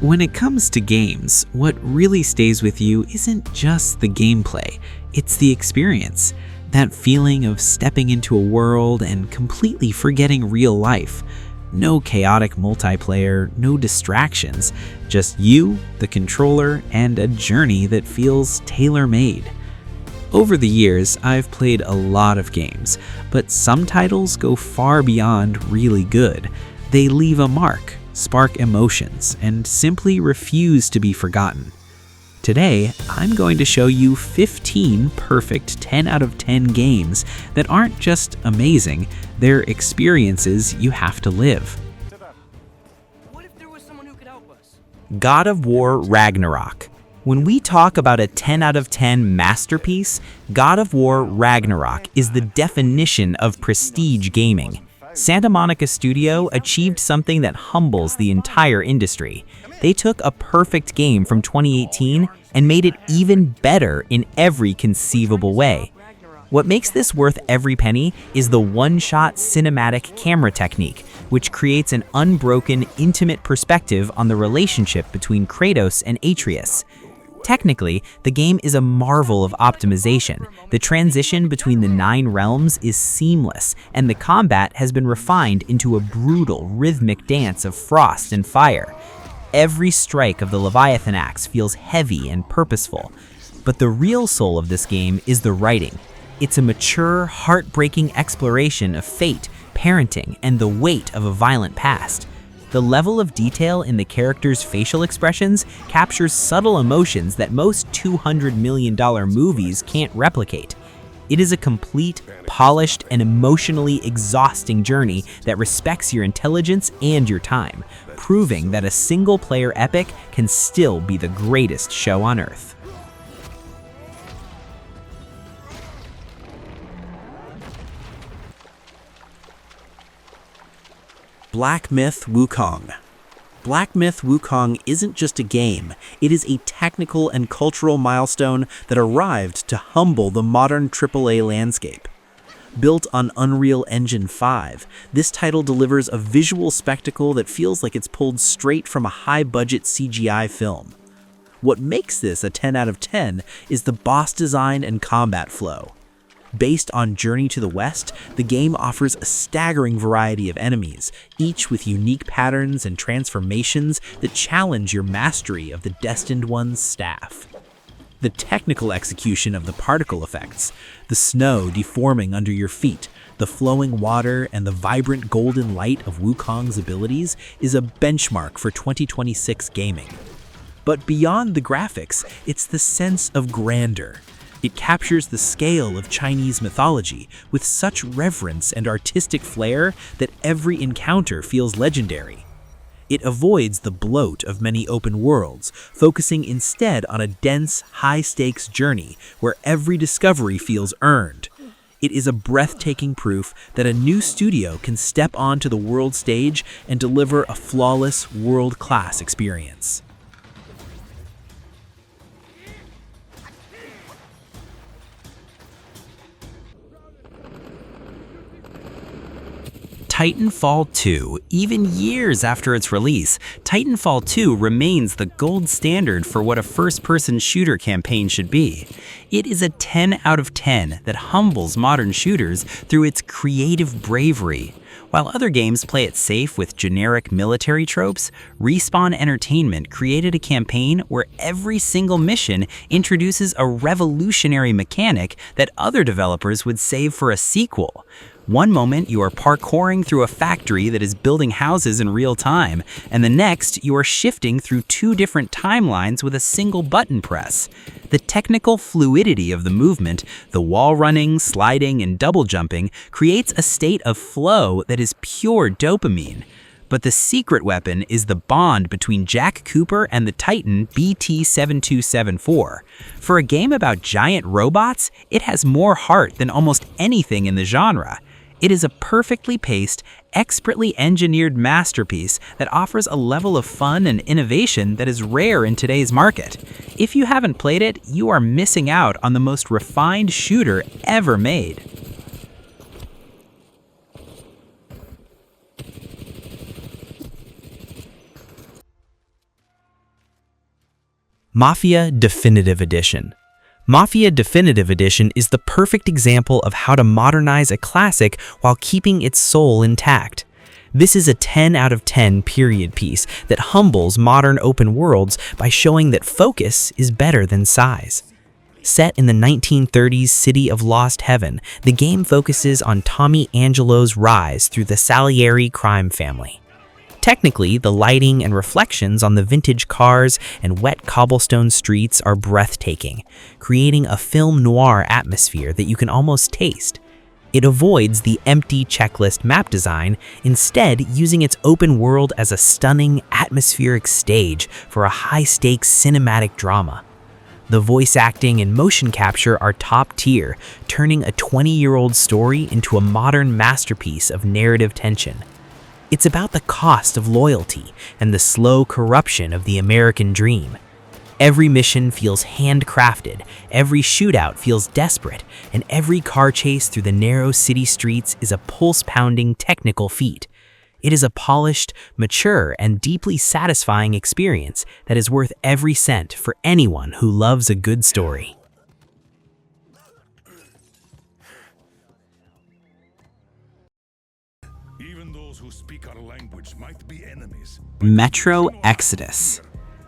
When it comes to games, what really stays with you isn't just the gameplay, it's the experience. That feeling of stepping into a world and completely forgetting real life. No chaotic multiplayer, no distractions, just you, the controller, and a journey that feels tailor-made. Over the years, I've played a lot of games, but some titles go far beyond really good. They leave a mark, spark emotions, and simply refuse to be forgotten. Today, I'm going to show you 15 perfect 10 out of 10 games that aren't just amazing, they're experiences you have to live. What if there was someone who could help us? God of War Ragnarok. When we talk about a 10 out of 10 masterpiece, God of War Ragnarok is the definition of prestige gaming. Santa Monica Studio achieved something that humbles the entire industry. They took a perfect game from 2018 and made it even better in every conceivable way. What makes this worth every penny is the one-shot cinematic camera technique, which creates an unbroken, intimate perspective on the relationship between Kratos and Atreus. Technically, the game is a marvel of optimization. The transition between the 9 realms is seamless, and the combat has been refined into a brutal, rhythmic dance of frost and fire. Every strike of the Leviathan axe feels heavy and purposeful. But the real soul of this game is the writing. It's a mature, heartbreaking exploration of fate, parenting, and the weight of a violent past. The level of detail in the characters' facial expressions captures subtle emotions that most $200 million movies can't replicate. It is a complete, polished, and emotionally exhausting journey that respects your intelligence and your time, proving that a single-player epic can still be the greatest show on Earth. Black Myth: Wukong. Black Myth: Wukong isn't just a game, it is a technical and cultural milestone that arrived to humble the modern AAA landscape. Built on Unreal Engine 5, this title delivers a visual spectacle that feels like it's pulled straight from a high-budget CGI film. What makes this a 10 out of 10 is the boss design and combat flow. Based on Journey to the West, the game offers a staggering variety of enemies, each with unique patterns and transformations that challenge your mastery of the Destined One's staff. The technical execution of the particle effects, the snow deforming under your feet, the flowing water, and the vibrant golden light of Wukong's abilities is a benchmark for 2026 gaming. But beyond the graphics, it's the sense of grandeur. It captures the scale of Chinese mythology with such reverence and artistic flair that every encounter feels legendary. It avoids the bloat of many open worlds, focusing instead on a dense, high-stakes journey where every discovery feels earned. It is a breathtaking proof that a new studio can step onto the world stage and deliver a flawless, world-class experience. Titanfall 2. Even years after its release, Titanfall 2 remains the gold standard for what a first-person shooter campaign should be. It is a 10 out of 10 that humbles modern shooters through its creative bravery. While other games play it safe with generic military tropes, Respawn Entertainment created a campaign where every single mission introduces a revolutionary mechanic that other developers would save for a sequel. One moment, you are parkouring through a factory that is building houses in real time, and the next, you are shifting through 2 different timelines with a single button press. The technical fluidity of the movement, the wall running, sliding, and double jumping, creates a state of flow that is pure dopamine. But the secret weapon is the bond between Jack Cooper and the Titan BT-7274. For a game about giant robots, it has more heart than almost anything in the genre. It is a perfectly paced, expertly engineered masterpiece that offers a level of fun and innovation that is rare in today's market. If you haven't played it, you are missing out on the most refined shooter ever made. Mafia Definitive Edition. Mafia Definitive Edition is the perfect example of how to modernize a classic while keeping its soul intact. This is a 10 out of 10 period piece that humbles modern open worlds by showing that focus is better than size. Set in the 1930s city of Lost Heaven, the game focuses on Tommy Angelo's rise through the Salieri crime family. Technically, the lighting and reflections on the vintage cars and wet cobblestone streets are breathtaking, creating a film noir atmosphere that you can almost taste. It avoids the empty checklist map design, instead using its open world as a stunning, atmospheric stage for a high-stakes cinematic drama. The voice acting and motion capture are top tier, turning a 20-year-old story into a modern masterpiece of narrative tension. It's about the cost of loyalty and the slow corruption of the American dream. Every mission feels handcrafted, every shootout feels desperate, and every car chase through the narrow city streets is a pulse-pounding technical feat. It is a polished, mature, and deeply satisfying experience that is worth every cent for anyone who loves a good story. Even those who speak our language might be enemies. Metro Exodus.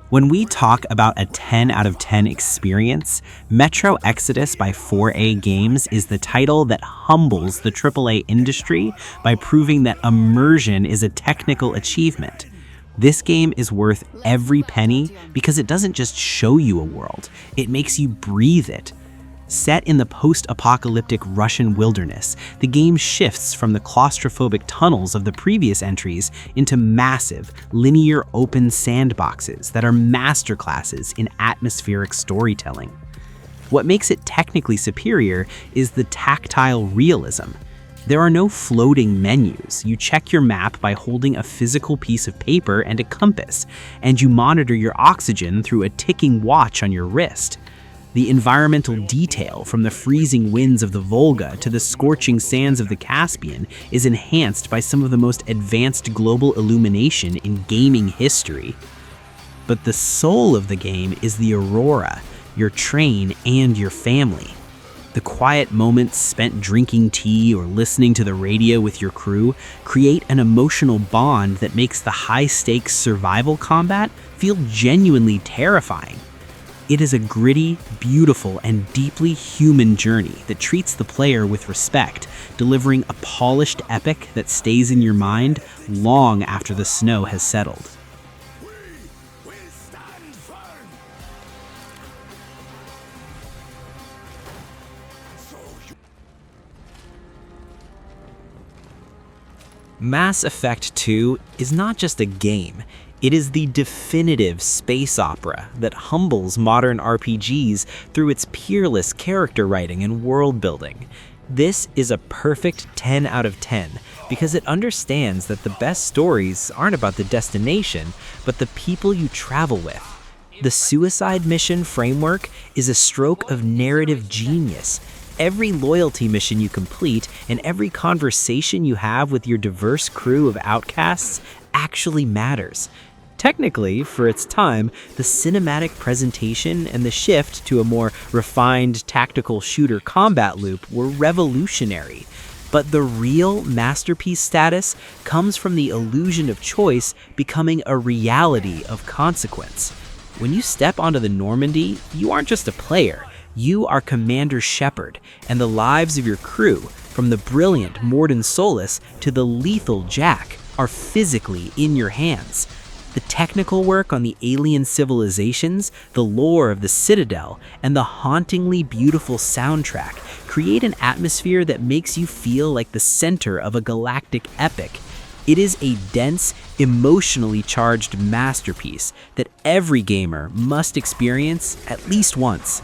When we talk about a 10 out of 10 experience, Metro Exodus by 4A Games is the title that humbles the AAA industry by proving that immersion is a technical achievement. This game is worth every penny because it doesn't just show you a world, it makes you breathe it. Set in the post-apocalyptic Russian wilderness, the game shifts from the claustrophobic tunnels of the previous entries into massive, linear open sandboxes that are masterclasses in atmospheric storytelling. What makes it technically superior is the tactile realism. There are no floating menus. You check your map by holding a physical piece of paper and a compass, and you monitor your oxygen through a ticking watch on your wrist. The environmental detail, from the freezing winds of the Volga to the scorching sands of the Caspian, is enhanced by some of the most advanced global illumination in gaming history. But the soul of the game is the Aurora, your train, and your family. The quiet moments spent drinking tea or listening to the radio with your crew create an emotional bond that makes the high-stakes survival combat feel genuinely terrifying. It is a gritty, beautiful, and deeply human journey that treats the player with respect, delivering a polished epic that stays in your mind long after the snow has settled. We stand firm. Mass Effect 2 is not just a game. It is the definitive space opera that humbles modern RPGs through its peerless character writing and world building. This is a perfect 10 out of 10 because it understands that the best stories aren't about the destination, but the people you travel with. The suicide mission framework is a stroke of narrative genius. Every loyalty mission you complete and every conversation you have with your diverse crew of outcasts actually matters. Technically, for its time, the cinematic presentation and the shift to a more refined tactical shooter combat loop were revolutionary. But the real masterpiece status comes from the illusion of choice becoming a reality of consequence. When you step onto the Normandy, you aren't just a player. You are Commander Shepard, and the lives of your crew, from the brilliant Mordin Solus to the lethal Jack, are physically in your hands. The technical work on the alien civilizations, the lore of the Citadel, and the hauntingly beautiful soundtrack create an atmosphere that makes you feel like the center of a galactic epic. It is a dense, emotionally charged masterpiece that every gamer must experience at least once.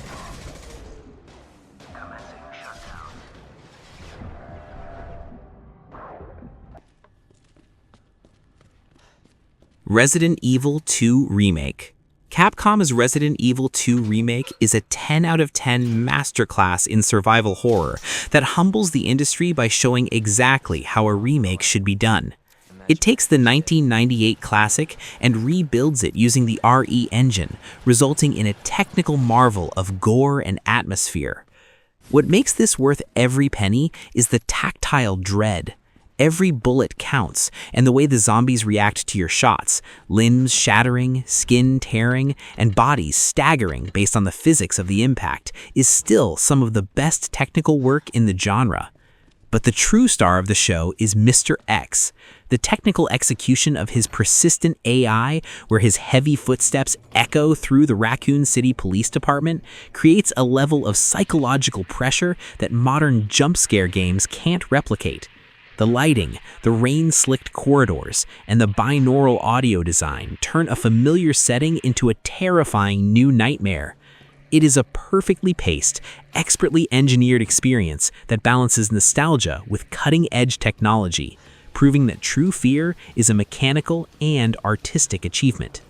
Resident Evil 2 Remake. Capcom's Resident Evil 2 Remake is a 10 out of 10 masterclass in survival horror that humbles the industry by showing exactly how a remake should be done. It takes the 1998 classic and rebuilds it using the RE engine, resulting in a technical marvel of gore and atmosphere. What makes this worth every penny is the tactile dread. Every bullet counts, and the way the zombies react to your shots, limbs shattering, skin tearing, and bodies staggering based on the physics of the impact, is still some of the best technical work in the genre. But the true star of the show is Mr. X. The technical execution of his persistent AI, where his heavy footsteps echo through the Raccoon City Police Department, creates a level of psychological pressure that modern jump scare games can't replicate. The lighting, the rain-slicked corridors, and the binaural audio design turn a familiar setting into a terrifying new nightmare. It is a perfectly paced, expertly engineered experience that balances nostalgia with cutting-edge technology, proving that true fear is a mechanical and artistic achievement.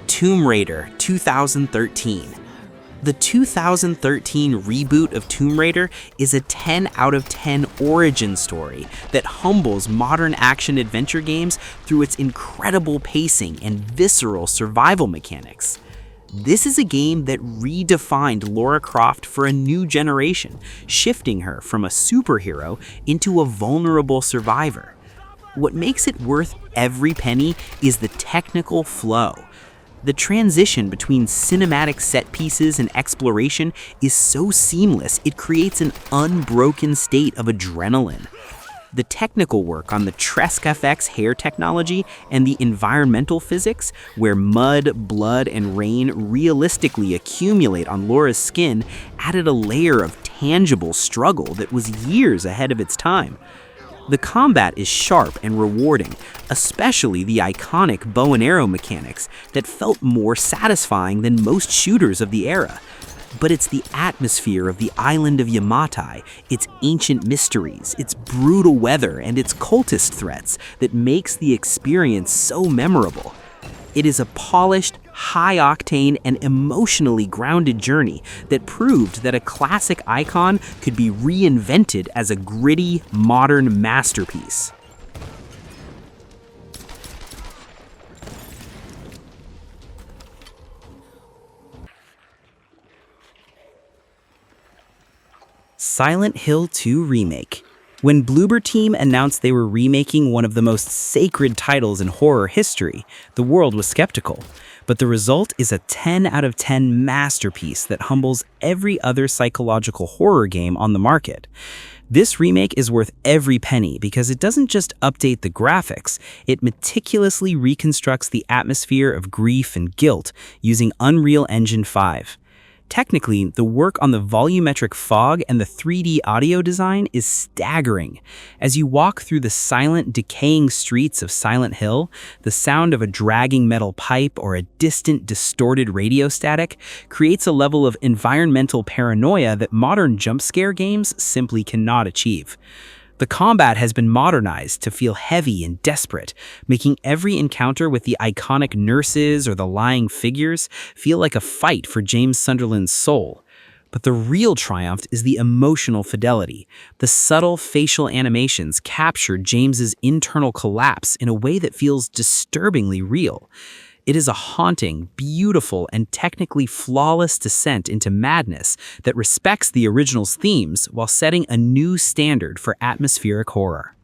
Tomb Raider 2013. The 2013 reboot of Tomb Raider is a 10 out of 10 origin story that humbles modern action-adventure games through its incredible pacing and visceral survival mechanics. This is a game that redefined Lara Croft for a new generation, shifting her from a superhero into a vulnerable survivor. What makes it worth every penny is the technical flow. The transition between cinematic set pieces and exploration is so seamless, it creates an unbroken state of adrenaline. The technical work on the Tresk FX hair technology and the environmental physics, where mud, blood, and rain realistically accumulate on Laura's skin, added a layer of tangible struggle that was years ahead of its time. The combat is sharp and rewarding, especially the iconic bow and arrow mechanics that felt more satisfying than most shooters of the era. But it's the atmosphere of the island of Yamatai, its ancient mysteries, its brutal weather, and its cultist threats that makes the experience so memorable. It is a polished, high-octane, and emotionally grounded journey that proved that a classic icon could be reinvented as a gritty, modern masterpiece. Silent Hill 2 Remake. When Bloober Team announced they were remaking one of the most sacred titles in horror history, the world was skeptical. But the result is a 10 out of 10 masterpiece that humbles every other psychological horror game on the market. This remake is worth every penny because it doesn't just update the graphics, it meticulously reconstructs the atmosphere of grief and guilt using Unreal Engine 5. Technically, the work on the volumetric fog and the 3D audio design is staggering. As you walk through the silent, decaying streets of Silent Hill, the sound of a dragging metal pipe or a distant, distorted radio static creates a level of environmental paranoia that modern jump scare games simply cannot achieve. The combat has been modernized to feel heavy and desperate, making every encounter with the iconic nurses or the lying figures feel like a fight for James Sunderland's soul. But the real triumph is the emotional fidelity. The subtle facial animations capture James's internal collapse in a way that feels disturbingly real. It is a haunting, beautiful, and technically flawless descent into madness that respects the original's themes while setting a new standard for atmospheric horror.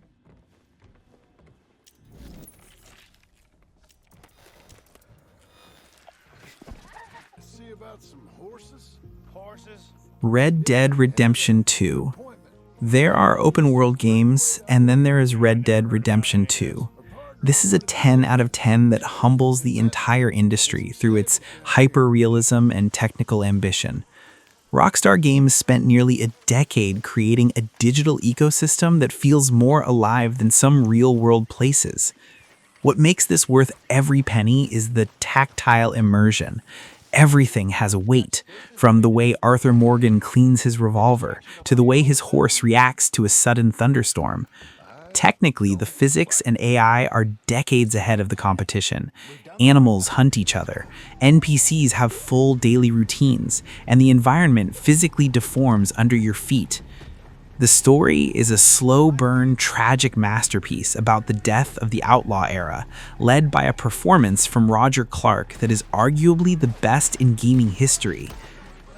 See about some horses? Horses? Red Dead Redemption 2. There are open world games, and then there is Red Dead Redemption 2. This is a 10 out of 10 that humbles the entire industry through its hyper-realism and technical ambition. Rockstar Games spent nearly a decade creating a digital ecosystem that feels more alive than some real-world places. What makes this worth every penny is the tactile immersion. Everything has weight, from the way Arthur Morgan cleans his revolver to the way his horse reacts to a sudden thunderstorm. Technically, the physics and AI are decades ahead of the competition. Animals hunt each other, NPCs have full daily routines, and the environment physically deforms under your feet. The story is a slow-burn, tragic masterpiece about the death of the outlaw era, led by a performance from Roger Clark that is arguably the best in gaming history.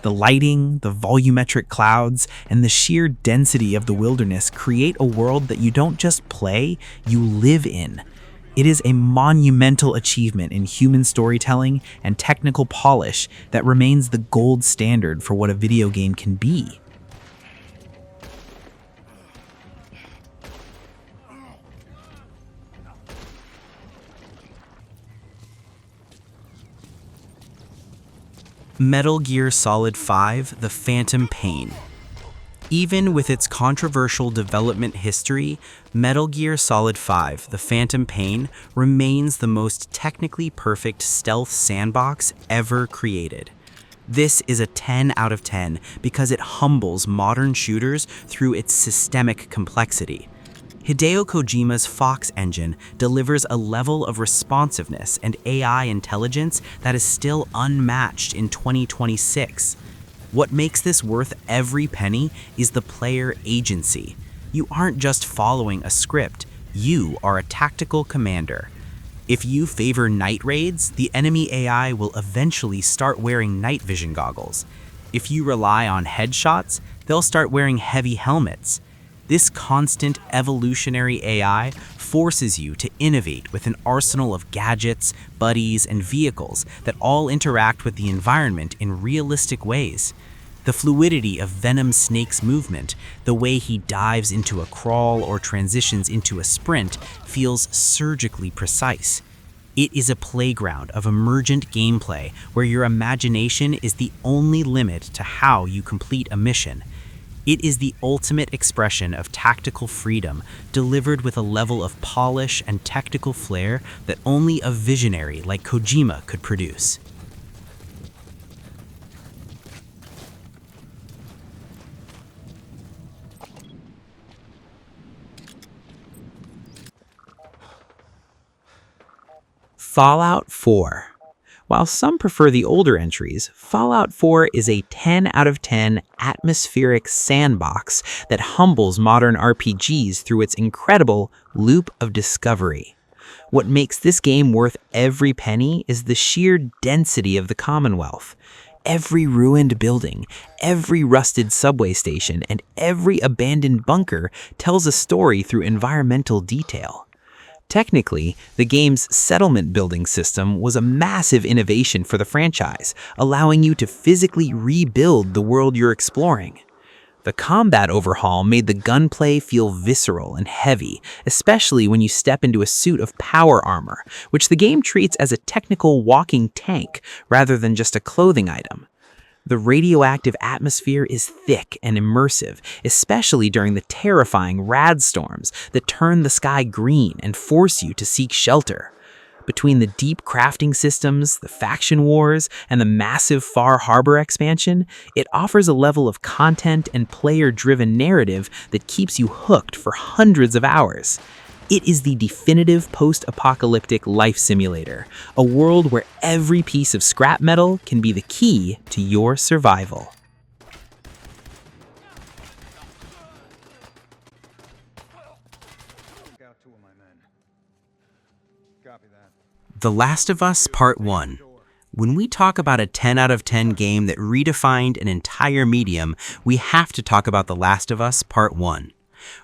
The lighting, the volumetric clouds, and the sheer density of the wilderness create a world that you don't just play, you live in. It is a monumental achievement in human storytelling and technical polish that remains the gold standard for what a video game can be. Metal Gear Solid 5: The Phantom Pain. Even with its controversial development history, Metal Gear Solid 5: The Phantom Pain remains the most technically perfect stealth sandbox ever created. This is a 10 out of 10 because it humbles modern shooters through its systemic complexity. Hideo Kojima's Fox engine delivers a level of responsiveness and AI intelligence that is still unmatched in 2026. What makes this worth every penny is the player agency. You aren't just following a script, you are a tactical commander. If you favor night raids, the enemy AI will eventually start wearing night vision goggles. If you rely on headshots, they'll start wearing heavy helmets. This constant evolutionary AI forces you to innovate with an arsenal of gadgets, buddies, and vehicles that all interact with the environment in realistic ways. The fluidity of Venom Snake's movement, the way he dives into a crawl or transitions into a sprint, feels surgically precise. It is a playground of emergent gameplay where your imagination is the only limit to how you complete a mission. It is the ultimate expression of tactical freedom, delivered with a level of polish and technical flair that only a visionary like Kojima could produce. Fallout 4. While some prefer the older entries, Fallout 4 is a 10 out of 10 atmospheric sandbox that humbles modern RPGs through its incredible loop of discovery. What makes this game worth every penny is the sheer density of the Commonwealth. Every ruined building, every rusted subway station, and every abandoned bunker tells a story through environmental detail. Technically, the game's settlement building system was a massive innovation for the franchise, allowing you to physically rebuild the world you're exploring. The combat overhaul made the gunplay feel visceral and heavy, especially when you step into a suit of power armor, which the game treats as a technical walking tank rather than just a clothing item. The radioactive atmosphere is thick and immersive, especially during the terrifying rad storms that turn the sky green and force you to seek shelter. Between the deep crafting systems, the faction wars, and the massive Far Harbor expansion, it offers a level of content and player-driven narrative that keeps you hooked for hundreds of hours. It is the definitive post-apocalyptic life simulator, a world where every piece of scrap metal can be the key to your survival. The Last of Us Part 1. When we talk about a 10 out of 10 game that redefined an entire medium, we have to talk about The Last of Us Part 1.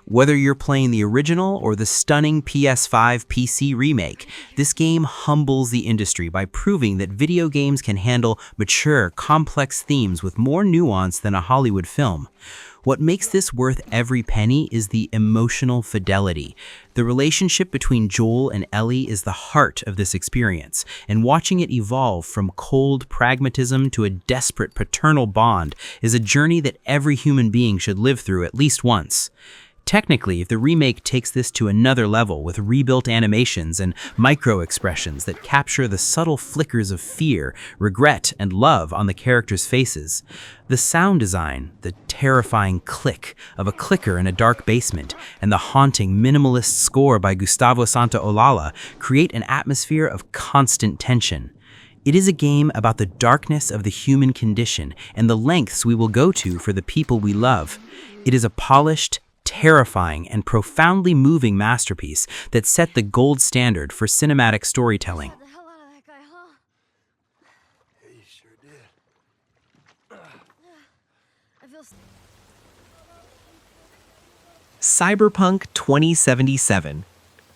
Whether you're playing the original or the stunning PS5 PC remake, this game humbles the industry by proving that video games can handle mature, complex themes with more nuance than a Hollywood film. What makes this worth every penny is the emotional fidelity. The relationship between Joel and Ellie is the heart of this experience, and watching it evolve from cold pragmatism to a desperate paternal bond is a journey that every human being should live through at least once. Technically, the remake takes this to another level with rebuilt animations and micro-expressions that capture the subtle flickers of fear, regret, and love on the characters' faces. The sound design, the terrifying click of a clicker in a dark basement, and the haunting minimalist score by Gustavo Santaolalla create an atmosphere of constant tension. It is a game about the darkness of the human condition and the lengths we will go to for the people we love. It is a polished, terrifying, and profoundly moving masterpiece that set the gold standard for cinematic storytelling. The hell out of that guy, huh? Yeah, you sure did. I feel Cyberpunk 2077.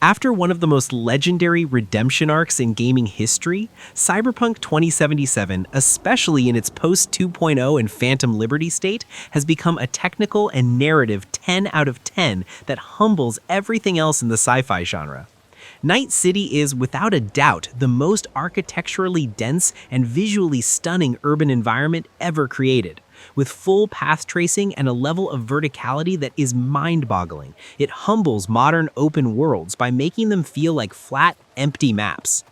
After one of the most legendary redemption arcs in gaming history, Cyberpunk 2077, especially in its post-2.0 and Phantom Liberty state, has become a technical and narrative 10 out of 10 that humbles everything else in the sci-fi genre. Night City is, without a doubt, the most architecturally dense and visually stunning urban environment ever created. With full path tracing and a level of verticality that is mind-boggling, it humbles modern open worlds by making them feel like flat, empty maps.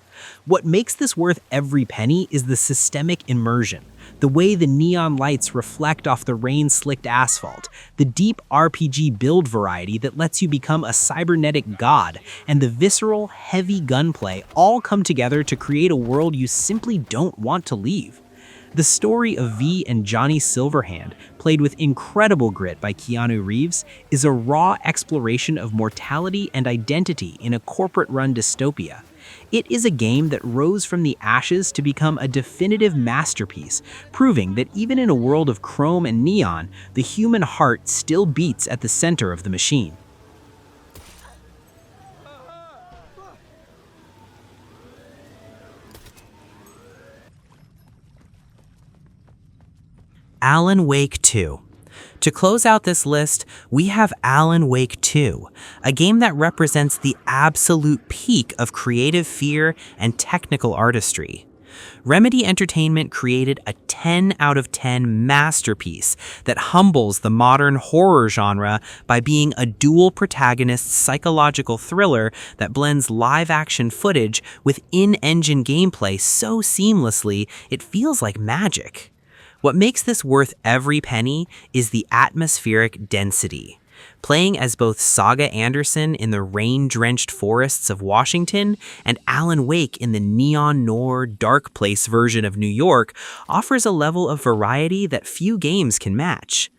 What makes this worth every penny is the systemic immersion, the way the neon lights reflect off the rain-slicked asphalt, the deep RPG build variety that lets you become a cybernetic god, and the visceral, heavy gunplay all come together to create a world you simply don't want to leave. The story of V and Johnny Silverhand, played with incredible grit by Keanu Reeves, is a raw exploration of mortality and identity in a corporate-run dystopia. It is a game that rose from the ashes to become a definitive masterpiece, proving that even in a world of chrome and neon, the human heart still beats at the center of the machine. Alan Wake 2. To close out this list, we have Alan Wake 2, a game that represents the absolute peak of creative fear and technical artistry. Remedy Entertainment created a 10 out of 10 masterpiece that humbles the modern horror genre by being a dual protagonist psychological thriller that blends live-action footage with in-engine gameplay so seamlessly it feels like magic. What makes this worth every penny is the atmospheric density. Playing as both Saga Anderson in the rain-drenched forests of Washington and Alan Wake in the neon noir dark place version of New York offers a level of variety that few games can match.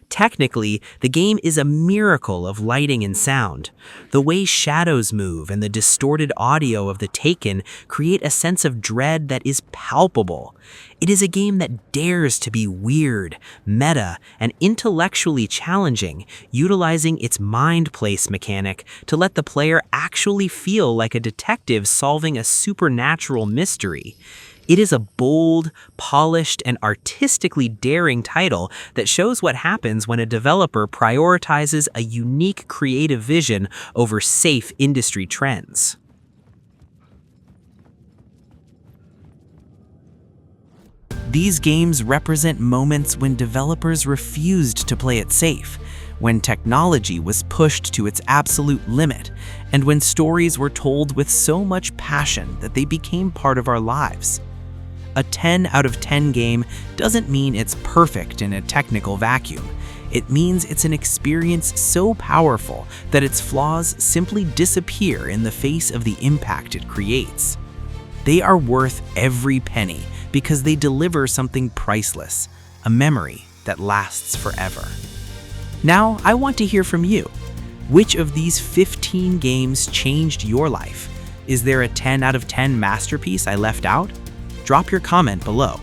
Technically, the game is a miracle of lighting and sound. The way shadows move and the distorted audio of the Taken create a sense of dread that is palpable. It is a game that dares to be weird, meta, and intellectually challenging, utilizing its mind place mechanic to let the player actually feel like a detective solving a supernatural mystery. It is a bold, polished, and artistically daring title that shows what happens when a developer prioritizes a unique creative vision over safe industry trends. These games represent moments when developers refused to play it safe, when technology was pushed to its absolute limit, and when stories were told with so much passion that they became part of our lives. A 10 out of 10 game doesn't mean it's perfect in a technical vacuum. It means it's an experience so powerful that its flaws simply disappear in the face of the impact it creates. They are worth every penny because they deliver something priceless, a memory that lasts forever. Now, I want to hear from you. Which of these 15 games changed your life? Is there a 10 out of 10 masterpiece I left out? Drop your comment below.